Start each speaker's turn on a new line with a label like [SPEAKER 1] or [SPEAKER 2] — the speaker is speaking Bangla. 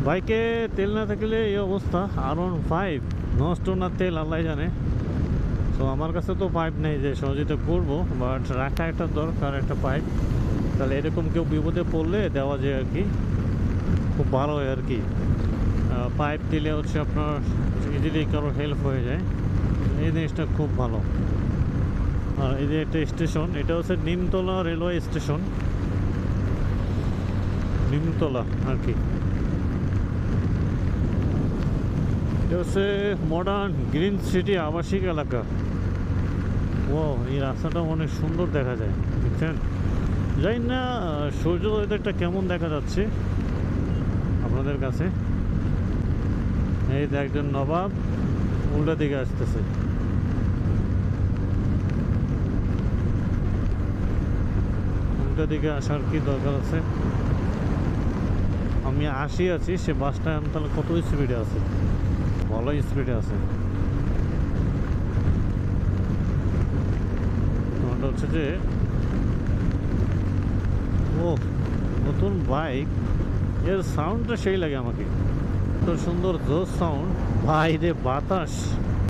[SPEAKER 1] বাইকে তেল না থাকলে এই অবস্থা। R15 নষ্ট না তেল আল্লাহ জানে। তো আমার কাছে তো পাইপ নেই যে সহযোগিতা করবো, বাট রাখা একটা দরকার, একটা পাইপ। তাহলে এরকম কেউ বিপদে পড়লে দেওয়া যায় আর কি, খুব ভালো হয় আর কি। পাইপ দিলে হচ্ছে আপনার ইজিলি কারো হেল্প হয়ে যায়, এই জিনিসটা খুব ভালো। আর এই যে একটা স্টেশন, এটা হচ্ছে নিমতলা রেলওয়ে স্টেশন, নিমতলা আর কি। এটা হচ্ছে মডার্ন গ্রিন সিটি আবাসিক এলাকা। ও, এই রাস্তাটা অনেক সুন্দর দেখা যায়, বুঝছেন? জানি না সূর্যোদয়টা কেমন দেখা যাচ্ছে আপনাদের কাছে। এই যে একজন নবাব উল্টা দিকে আসতেছে। উল্টা দিকে আসার কি দরকার আছে? আমি আছি, সে বাসটা তাহলে কত স্পিডে আছে? ভালো স্পিডে আছে। ওটা হচ্ছে যে ও নতুন বাইক, এর সাউন্ডটা সেই লাগে আমাকে, তো সুন্দর জোস সাউন্ড। ভাই রে বাতাস!